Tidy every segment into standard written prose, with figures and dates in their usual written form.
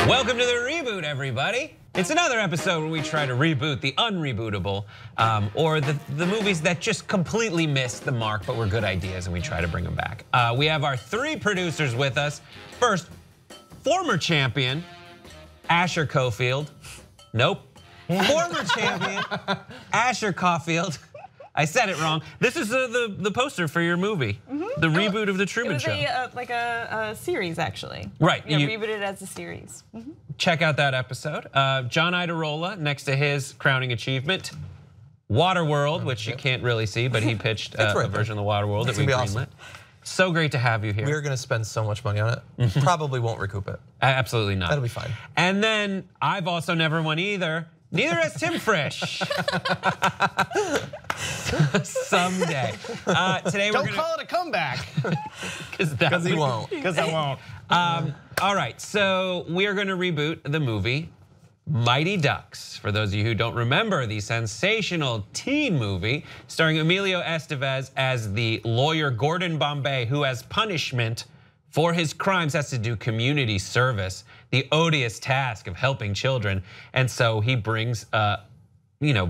Welcome to the reboot, everybody. It's another episode where we try to reboot the unrebootable, or the movies that just completely missed the mark, but were good ideas, and we try to bring them back. We have our three producers with us. First, former champion, Asher Coffield. Nope. Former champion, Asher Coffield. I said it wrong. This is the poster for your movie, the reboot of the Truman Show. It was like a series, actually. Right. Yeah, rebooted as a series. Check out that episode. John Iadarola, next to his crowning achievement, Waterworld, which you can't really see, but he pitched a version of the Waterworld that we greenlit. Awesome. So great to have you here. We're going to spend so much money on it. Probably won't recoup it. Absolutely not. That'll be fine. And then I've also never won either. Neither has Tim Frisch. Someday. Today we're Don't call it a comeback. Because he won't. Because I won't. All right, so we are going to reboot the movie Mighty Ducks. For those of you who don't remember, the sensational teen movie starring Emilio Estevez as the lawyer Gordon Bombay, who as punishment for his crimes has to do community service, the odious task of helping children. And so he brings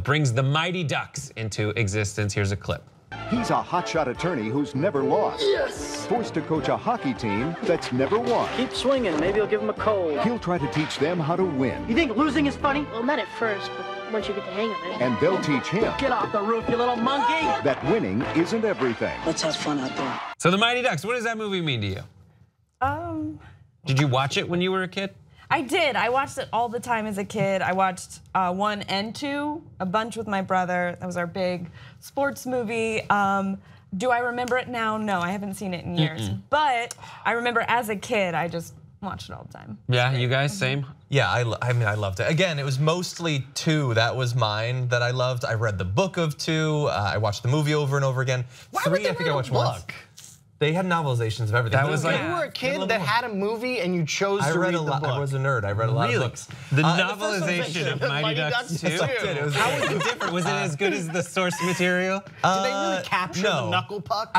brings the Mighty Ducks into existence. Here's a clip. He's a hotshot attorney who's never lost. Yes! Forced to coach a hockey team that's never won. Keep swinging, maybe he'll give him a cold. He'll try to teach them how to win. You think losing is funny? Well, not at first, but once you get the hang of it. And they'll teach him Get off the roof, you little monkey! that winning isn't everything. Let's have fun out there. So the Mighty Ducks, what does that movie mean to you? Did you watch it when you were a kid? I did. I watched it all the time as a kid. I watched 1 and 2 a bunch with my brother. That was our big sports movie. Do I remember it now? No, I haven't seen it in years. But I remember as a kid, I just watched it all the time. Yeah, you guys, same? Yeah, I mean, I loved it. Again, it was mostly 2 that was mine that I loved. I read the book of 2. I watched the movie over and over again. Why 3, would they I think I read a watched once. book? They had novelizations of everything. That was like, You were a kid that had a movie and you chose to read the book. I was a nerd. I read a lot of books. The novelization of Mighty Ducks 2? How was it different? Was it as good as the source material? Did they really capture the knuckle puck?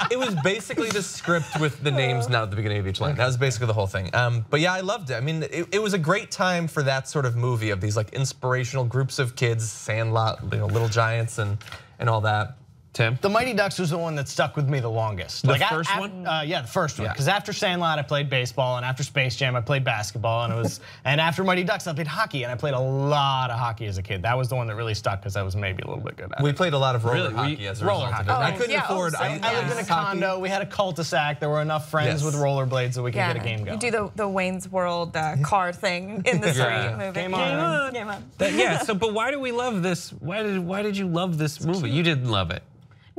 It was basically the script with the names not at the beginning of each line. That was basically the whole thing. But yeah, I loved it. I mean, it was a great time for that sort of movie of these like inspirational groups of kids, Sandlot, Little Giants, and all that. Tim? The Mighty Ducks was the one that stuck with me the longest. The first one? Yeah, the first one. Yeah. Because after Sandlot, I played baseball, and after Space Jam, I played basketball, and and after Mighty Ducks, I played hockey, and I played a lot of hockey as a kid. That was the one that really stuck because I was maybe a little bit good at it. We played a lot of roller hockey as a result of it. I couldn't afford. I lived in a condo. We had a cul-de-sac. There were enough friends with rollerblades that we could get a game going. You do the Wayne's World car thing in the street movie. Game on. Game on. Yeah, so but why do we love this? Why did you love this movie? You didn't love it.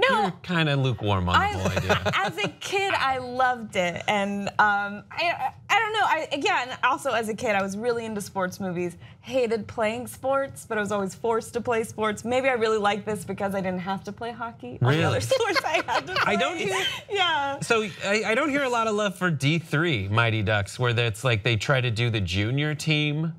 No, You're kind of lukewarm on the whole idea. As a kid, I loved it, and I don't know. Again, also as a kid, I was really into sports movies. Hated playing sports, but I was always forced to play sports. Maybe I really like this because I didn't have to play hockey. All the other sports I had to play. I don't hear. Yeah. So I don't hear a lot of love for D3 Mighty Ducks, where it's like they try to do the junior team.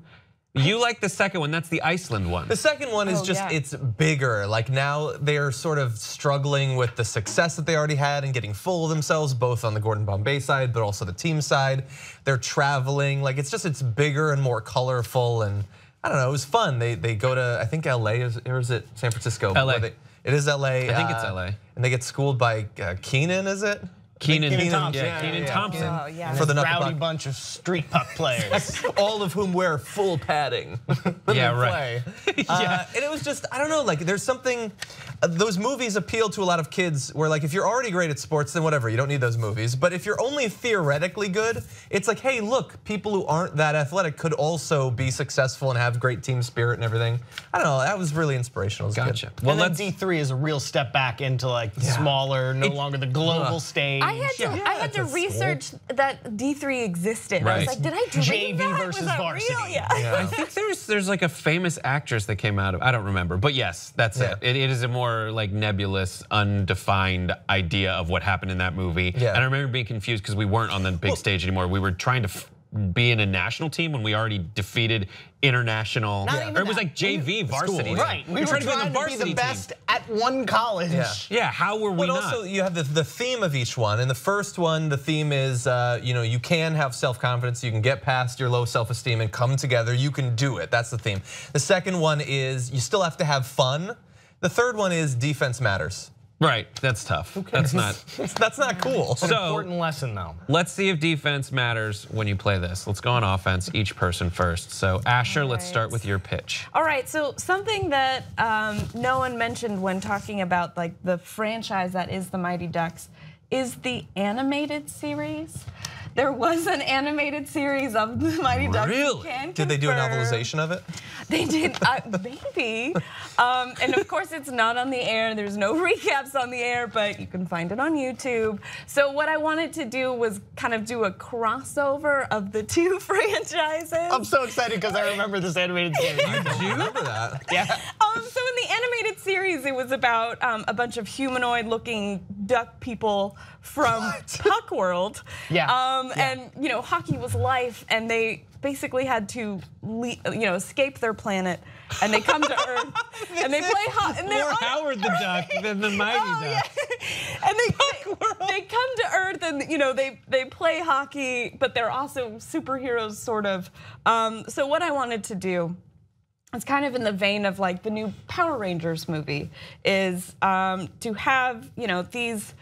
You like the second one, that's the Iceland one. The second one is it's bigger. Like now they're sort of struggling with the success that they already had and getting full of themselves, both on the Gordon Bombay side, but also the team side. They're traveling, like it's bigger and more colorful, and I don't know, it was fun. They go to, I think LA, or is it San Francisco? LA. It is LA. I think it's LA. And they get schooled by Keenan, is it? Keenan Thompson. Yeah, Keenan Thompson. Oh, yeah. For the rowdy bunch of street puck players. All of whom wear full padding when Yeah, they right. play. And it was just, I don't know, like there's something, those movies appeal to a lot of kids where like if you're already great at sports, then whatever, you don't need those movies. But if you're only theoretically good, it's like, hey, look, people who aren't that athletic could also be successful and have great team spirit and everything. I don't know, that was really inspirational as a kid. Well, then D3 is a real step back into like the smaller, no longer the global stage. I had to research that D3 existed. I was like, did I dream JV that? versus Was that varsity. real? Yeah. I think there's like a famous actress that came out of, I don't remember, but yes, that's it. It is a more like nebulous, undefined idea of what happened in that movie. And I remember being confused because we weren't on the big stage anymore. We were trying to be in a national team when we already defeated international, or it was like JV varsity. Right, we were trying to be the best at one college. Yeah, how were we but not? also you have the theme of each one. In the first one, the theme is you can have self-confidence, you can get past your low self-esteem and come together, you can do it. That's the theme. The second one is you still have to have fun. The third one is defense matters. Right, that's tough. That's not cool. It's an important lesson though. Let's see if defense matters when you play this. Let's go on offense, each person first. So Asher, let's start with your pitch. All right, so something that no one mentioned when talking about like the franchise that is the Mighty Ducks is the animated series. There was an animated series of the Mighty Ducks. Really? Did they do a novelization of it? They did, maybe. And of course it's not on the air. There's no recaps on the air, but you can find it on YouTube. So what I wanted to do was kind of do a crossover of the two franchises. I'm so excited because I remember this animated series. Do you remember that? Yeah. So in the animated series, it was about a bunch of humanoid-looking duck people from Puck World. Yeah. And hockey was life, and they basically had to escape their planet, and they come to Earth, and they play hockey. More Howard the Duck than the Mighty Duck. Yeah. And they come to Earth, and they play hockey, but they're also superheroes, sort of. So what I wanted to do, it's kind of in the vein of like the new Power Rangers movie, is to have these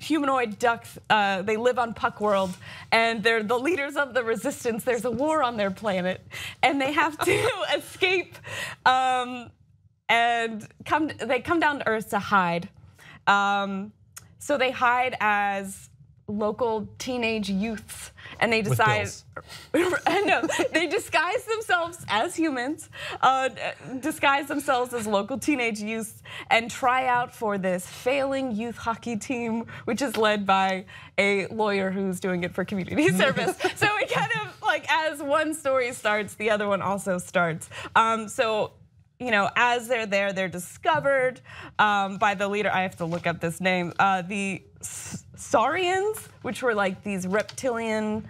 humanoid ducks. They live on Puck World, and they're the leaders of the resistance. There's a war on their planet, and they have to escape and they come down to Earth to hide. So they hide as local teenage youths, and they decide, no, they disguise themselves as humans, disguise themselves as local teenage youths, and try out for this failing youth hockey team, which is led by a lawyer who's doing it for community service. So it kind of like, as one story starts, the other one also starts. So as they're there, they're discovered by the leader. I have to look up this name. The Saurians, which were like these reptilian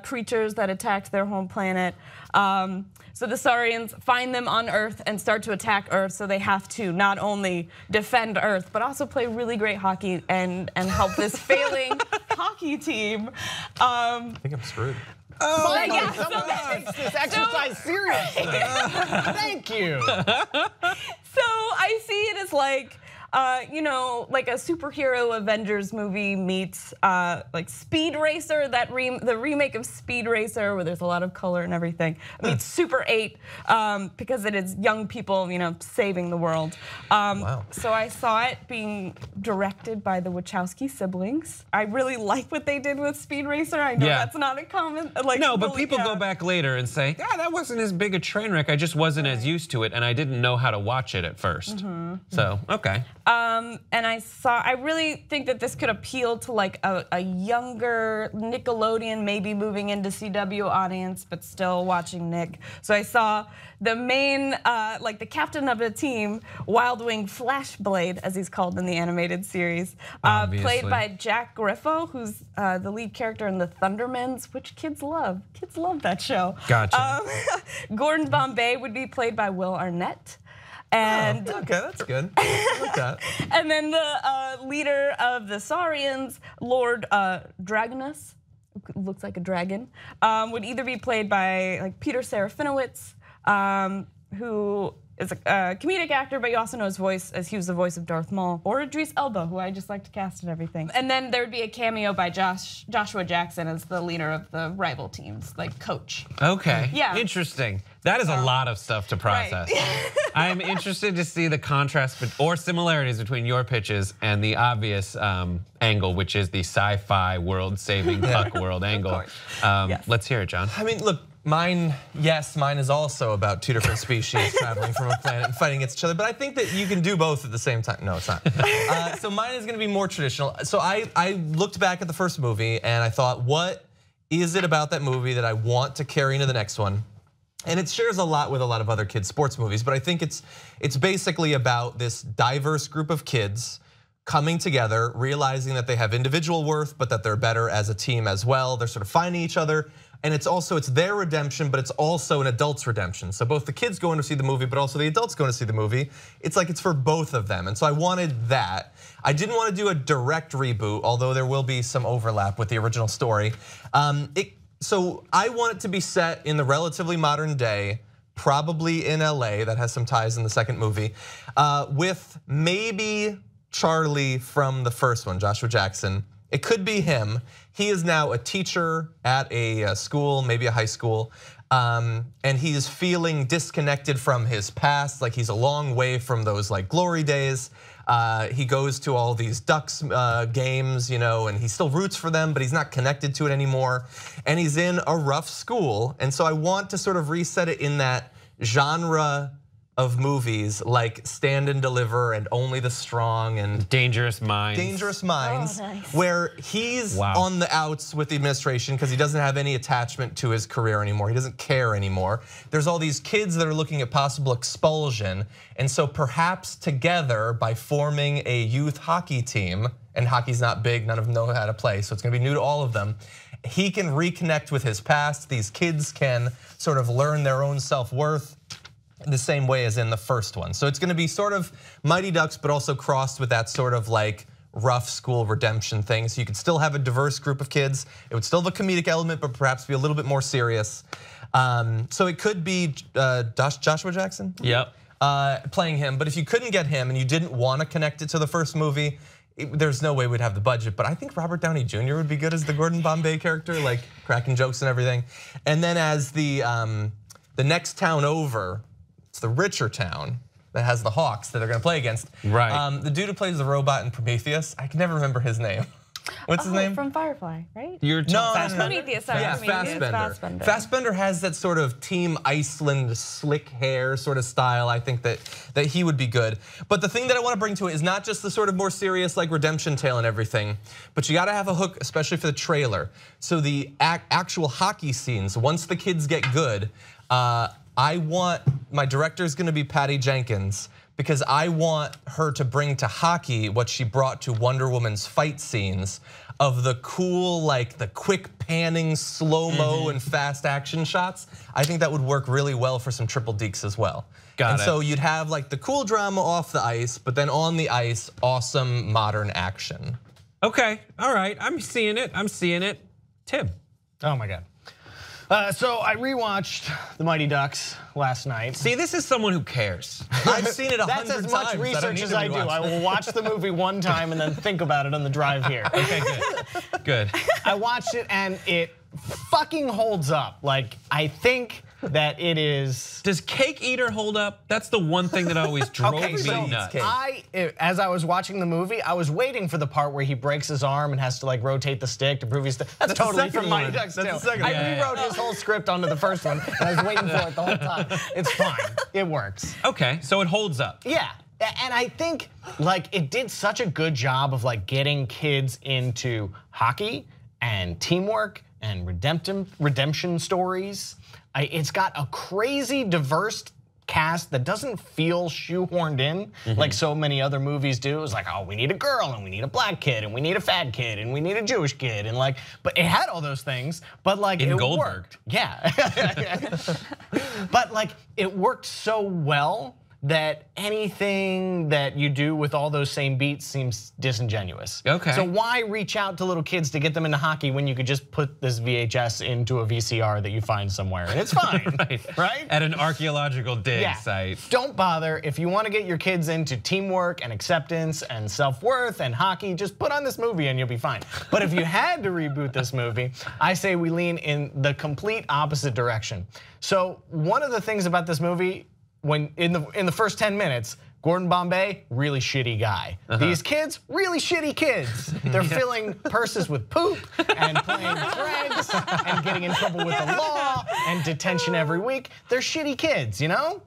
creatures that attacked their home planet. So the Saurians find them on Earth and start to attack Earth. So they have to not only defend Earth, but also play really great hockey and help this failing hockey team. I think I'm screwed. Finally, someone takes this exercise seriously. Thank you. So I see it as like, like a superhero Avengers movie meets like Speed Racer, the remake of Speed Racer, where there's a lot of color and everything, meets Super 8 because it is young people, saving the world. Wow. So I saw it being directed by the Wachowski siblings. I really like what they did with Speed Racer. I know that's not a common No, but people go back later and say, that wasn't as big a train wreck. I just wasn't as used to it, and I didn't know how to watch it at first. So, okay. And I really think that this could appeal to like a younger Nickelodeon, maybe moving into CW audience, but still watching Nick. So I saw the main, like the captain of the team, Wild Wing Flashblade, as he's called in the animated series, played by Jack Griffo, who's the lead character in the Thundermans, which kids love. Kids love that show. Gotcha. Gordon Bombay would be played by Will Arnett. And okay, that's good. I like that. And then the leader of the Saurians, Lord Dragonus, looks like a dragon, would either be played by like Peter Serafinowicz, who is a comedic actor, but you also know his voice as he was the voice of Darth Maul, or Idris Elba, who I just like to cast and everything. And then there would be a cameo by Joshua Jackson as the leader of the rival teams, like coach. Okay, Yeah. Interesting. That is a lot of stuff to process. Right. I'm interested to see the contrast or similarities between your pitches and the obvious angle, which is the sci-fi world-saving Puck World angle. Yes. Let's hear it, John. I mean, look, mine is also about two different species traveling from a planet and fighting against each other, but I think that you can do both at the same time. No, it's not. So mine is gonna be more traditional. So I looked back at the first movie and I thought, what is it about that movie that I want to carry into the next one? And it shares a lot with a lot of other kids' sports movies, but I think it's basically about this diverse group of kids coming together, realizing that they have individual worth, but that they're better as a team as well. They're sort of finding each other. and it's their redemption, but it's also an adult's redemption. So both the kids going to see the movie, but also the adults going to see the movie. It's like it's for both of them, and so I wanted that. I didn't want to do a direct reboot, although there will be some overlap with the original story. So I want it to be set in the relatively modern day, probably in LA, that has some ties in the second movie, with maybe Charlie from the first one, Joshua Jackson. It could be him. He is now a teacher at a school, maybe a high school, and he's feeling disconnected from his past, like he's a long way from those like glory days. He goes to all these Ducks games, and he still roots for them, but he's not connected to it anymore. And he's in a rough school, and so I want to sort of reset it in that genre of movies like Stand and Deliver and Only the Strong and Dangerous Minds. Dangerous Minds, Oh, nice. where he's on the outs with the administration because he doesn't have any attachment to his career anymore. He doesn't care anymore. There's all these kids that are looking at possible expulsion, and so perhaps together by forming a youth hockey team, and hockey's not big, none of them know how to play, so it's gonna be new to all of them. He can reconnect with his past. These kids can sort of learn their own self-worth the same way as in the first one. So it's gonna be sort of Mighty Ducks, but also crossed with that sort of like rough school redemption thing. So you could still have a diverse group of kids. It would still have a comedic element, but perhaps be a little bit more serious. So it could be Joshua Jackson? Yep. Playing him, but if you couldn't get him and you didn't want to connect it to the first movie, there's no way we'd have the budget, but I think Robert Downey Jr. would be good as the Gordon Bombay character, like cracking jokes and everything. And then as the next town over, it's the richer town that has the Hawks that they're gonna play against. Right. The dude who plays the robot in Prometheus, I can never remember his name. What's his name? From Firefly, right? You're Prometheus, sorry. Yeah, Prometheus, Fassbender. Fassbender has that sort of Team Iceland slick hair sort of style. I think that he would be good. But the thing that I want to bring to it is not just the sort of more serious like redemption tale and everything, but you got to have a hook, especially for the trailer. So the actual hockey scenes, once the kids get good, my director's going to be Patty Jenkins, because I want her to bring to hockey what she brought to Wonder Woman's fight scenes of the cool, like the quick panning, slow-mo and fast action shots. I think that would work really well for some triple deeks as well. Got it. So you'd have like the cool drama off the ice, but then on the ice, awesome modern action. Okay, all right, I'm seeing it, Tim. Oh my God. So I rewatched The Mighty Ducks last night. See, this is someone who cares. I've seen it 100 times. That's as much research as I do. I will watch the movie one time and then think about it on the drive here. Okay, good, good. I watched it and it fucking holds up. Like, I think that it is. Does Cake Eater hold up? That's the one thing that always drove me nuts. As I was watching the movie, I was waiting for the part where he breaks his arm and has to like rotate the stick to prove he's. That's totally from Mighty Ducks too. I rewrote his whole script onto the first one, and I was waiting for it the whole time. It's fine. It works. Okay, so it holds up. Yeah. And I think like it did such a good job of like getting kids into hockey and teamwork and redemption stories. It's got a crazy diverse cast that doesn't feel shoehorned in like so many other movies do. It's like, oh, we need a girl and we need a black kid and we need a fat kid and we need a Jewish kid and like, but it had all those things, but like it worked. Yeah. But like it worked so well that anything that you do with all those same beats seems disingenuous. Okay. So why reach out to little kids to get them into hockey when you could just put this VHS into a VCR that you find somewhere and it's fine, right? At an archaeological dig site. Don't bother. If you want to get your kids into teamwork and acceptance and self-worth and hockey, just put on this movie and you'll be fine. But if you had to reboot this movie, I say we lean in the complete opposite direction. So one of the things about this movie, when in the first 10 minutes, Gordon Bombay, really shitty guy. These kids, really shitty kids. They're filling purses with poop and playing dregs and getting in trouble with the law and detention every week. They're shitty kids, you know?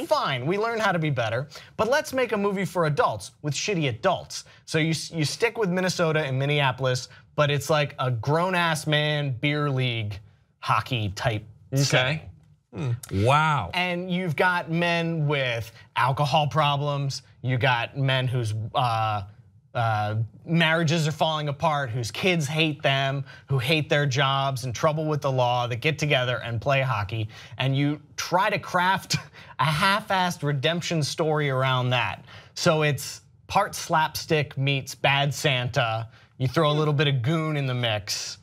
Fine, we learn how to be better. But let's make a movie for adults with shitty adults. So you stick with Minnesota and Minneapolis, but it's like a grown-ass man beer league hockey type setting. Wow. And you've got men with alcohol problems. You got men whose marriages are falling apart, whose kids hate them, who hate their jobs, in trouble with the law, that get together and play hockey, and you try to craft a half-assed redemption story around that. So it's part slapstick meets Bad Santa. You throw a little bit of goon in the mix,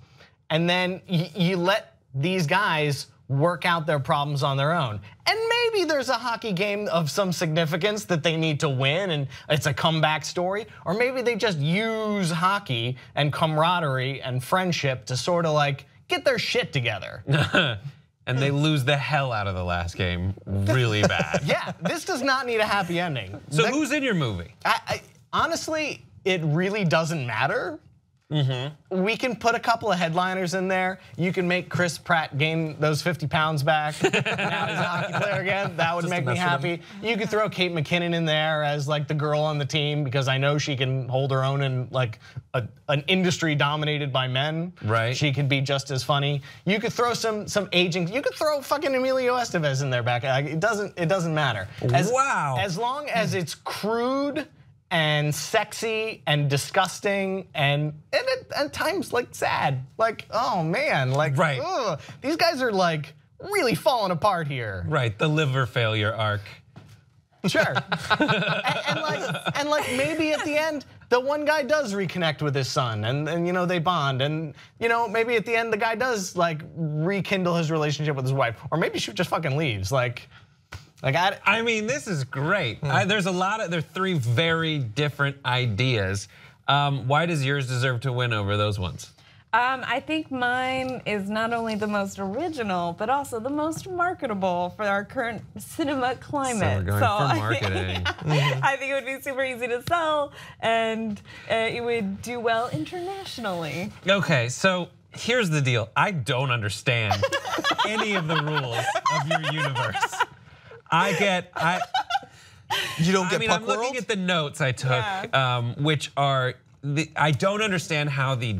and then you let these guys work out their problems on their own. And maybe there's a hockey game of some significance that they need to win and it's a comeback story. Or maybe they just use hockey and camaraderie and friendship to sort of like get their shit together. And they lose the hell out of the last game really bad. Yeah, this does not need a happy ending. So who's in your movie? Honestly, it really doesn't matter. We can put a couple of headliners in there. You can make Chris Pratt gain those 50 pounds back. Now he's a hockey player again. That would make me happy. You could throw Kate McKinnon in there as like the girl on the team because I know she can hold her own in like an industry dominated by men. Right. She could be just as funny. You could throw some aging. You could throw fucking Emilio Estevez in there back. It doesn't matter. Wow. As long as it's crude and sexy and disgusting and at times like sad, like oh man, like right. Ugh, these guys are like really falling apart here. Right, the liver failure arc. Sure, and like maybe at the end the one guy does reconnect with his son and you know they bond and you know maybe at the end the guy does like rekindle his relationship with his wife or maybe she just fucking leaves I mean, this is great. There's three very different ideas. Why does yours deserve to win over those ones? I think mine is not only the most original, but also the most marketable for our current cinema climate. So we're going for marketing. I think it would be super easy to sell, and it would do well internationally. Okay, so here's the deal. I don't understand any of the rules of your universe. You don't get Puck I'm World? looking at the notes I took, which are, I don't understand how the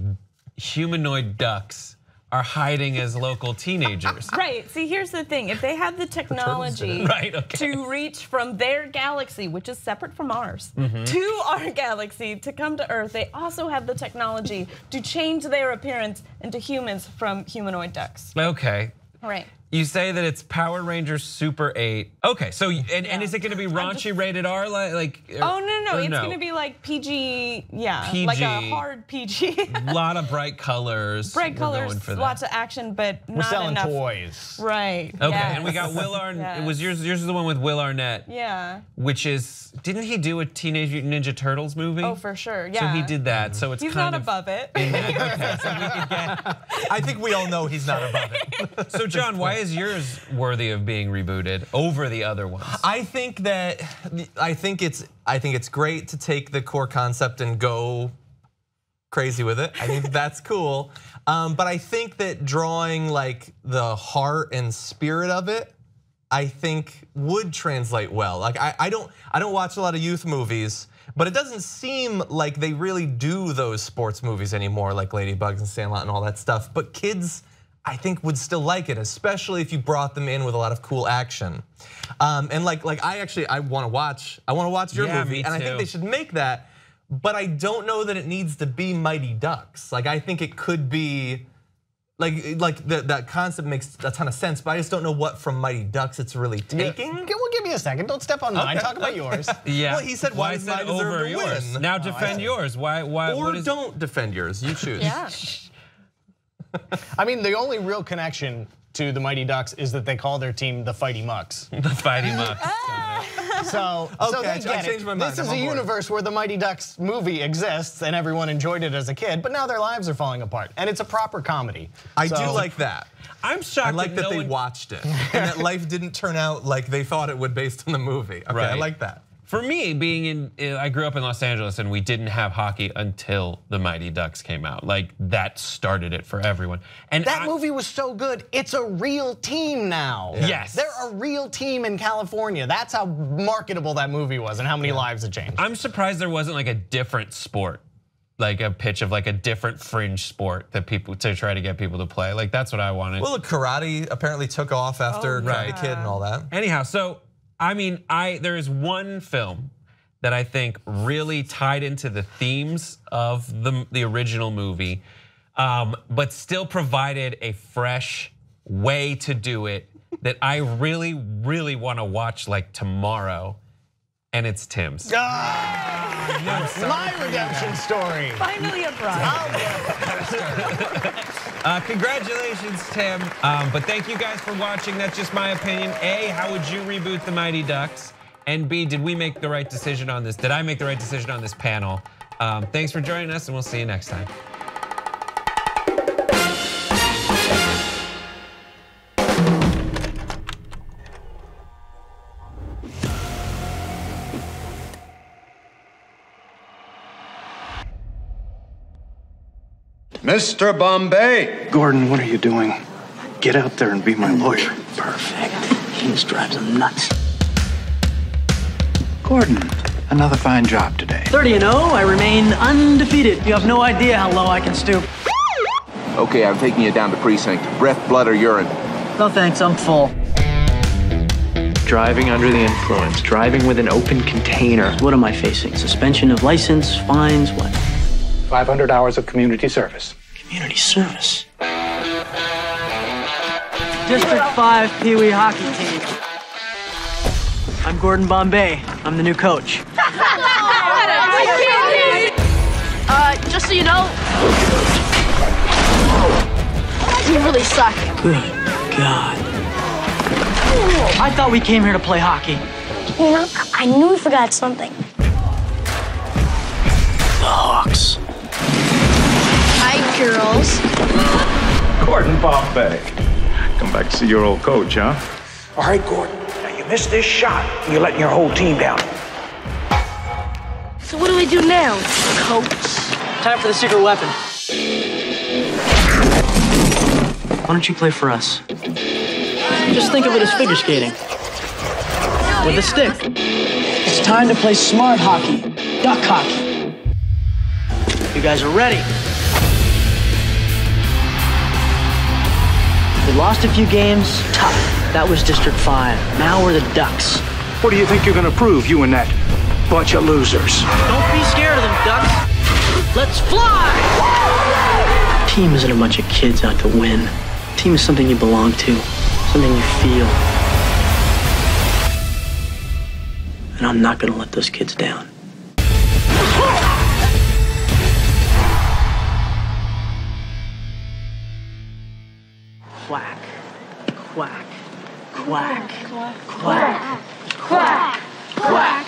humanoid ducks are hiding as local teenagers. Right, see here's the thing, if they have the technology to reach from their galaxy, which is separate from ours, to our galaxy to come to Earth, they also have the technology to change their appearance into humans from humanoid ducks. Okay. Right. You say that it's Power Rangers Super 8. Okay, so and is it going to be raunchy rated R like? Oh no, it's going to be like PG, PG, like a hard PG. A lot of bright colors. Bright colors, lots of action, but we're not selling enough. Toys. Right. Okay, yes. and we got Will Arnett. It was yours is the one with Will Arnett. Yeah. Which is, didn't he do a Teenage Mutant Ninja Turtles movie? Oh, for sure. Yeah. So he did that. So it's he's kind not of above it. Okay, so we could get. I think we all know he's not above it. So John, why is yours worthy of being rebooted over the other ones? I think it's great to take the core concept and go crazy with it. I think that's cool. But I think that drawing like the heart and spirit of it, I think would translate well. Like I don't watch a lot of youth movies, but it doesn't seem like they really do those sports movies anymore, like Ladybugs and Sandlot and all that stuff. But kids, I think would still like it, especially if you brought them in with a lot of cool action. And like I want to watch your movie, and I think they should make that. But I don't know that it needs to be Mighty Ducks. Like I think it could be, that concept makes a ton of sense. But I just don't know what from Mighty Ducks it's really taking. We'll give you a second. Don't step on mine. Talk about yours. Yeah. Well, he said why does mine deserve to yours? win? Now defend yours. Why? Or don't defend yours. You choose. Yeah. I mean, the only real connection to the Mighty Ducks is that they call their team the Fighty Mucks. The Fighty Mucks. So okay, they I get changed my mind. This is a universe where the Mighty Ducks movie exists and everyone enjoyed it as a kid, but now their lives are falling apart, and it's a proper comedy. I do like that. I'm shocked. I like that they watched it, and that life didn't turn out like they thought it would based on the movie. Okay, I like that. For me, I grew up in Los Angeles and we didn't have hockey until the Mighty Ducks came out. Like that started it for everyone. And that movie was so good, it's a real team now. Yeah. Yes. They're a real team in California. That's how marketable that movie was and how many lives it changed. I'm surprised there wasn't like a different sport, like a pitch of like a different fringe sport that people to try to get people to play. Like that's what I wanted. Well, karate apparently took off after Karate Kid and all that. Anyhow, so I mean, there is one film that I think really tied into the themes of the original movie, but still provided a fresh way to do it that I really, really want to watch like tomorrow, and it's Tim's. My redemption story. Finally a bride. Congratulations, Tim. But thank you guys for watching. That's just my opinion. A, how would you reboot the Mighty Ducks? And B, did we make the right decision on this? Did I make the right decision on this panel? Thanks for joining us, and we'll see you next time. Mr. Bombay! Gordon, what are you doing? Get out there and be my lawyer. Perfect. He just drives him nuts. Gordon, another fine job today. 30-0, I remain undefeated. You have no idea how low I can stoop. Okay, I'm taking you down to precinct. Breath, blood, or urine? No thanks, I'm full. Driving under the influence, driving with an open container. What am I facing? Suspension of license, fines, what? 500 hours of community service. Community service. District 5 Pee Wee hockey team. I'm Gordon Bombay. I'm the new coach. Just so you know, you really suck. Good God. I thought we came here to play hockey. You know, I knew we forgot something. The Hawks. Hi, girls. Gordon Bombay. Come back to see your old coach, huh? All right, Gordon. Now you missed this shot. You're letting your whole team down. So what do we do now, Coach? Time for the secret weapon. Why don't you play for us? Just think of it as figure skating. With a stick. It's time to play smart hockey. Duck hockey. You guys are ready. We lost a few games. Tough. That was District 5. Now we're the Ducks. What do you think you're gonna prove, you and that bunch of losers? Don't be scared of them, Ducks. Let's fly! Team isn't a bunch of kids out to win. Team is something you belong to, something you feel. And I'm not gonna let those kids down. Quack, quack, quack, quack, quack, quack, quack.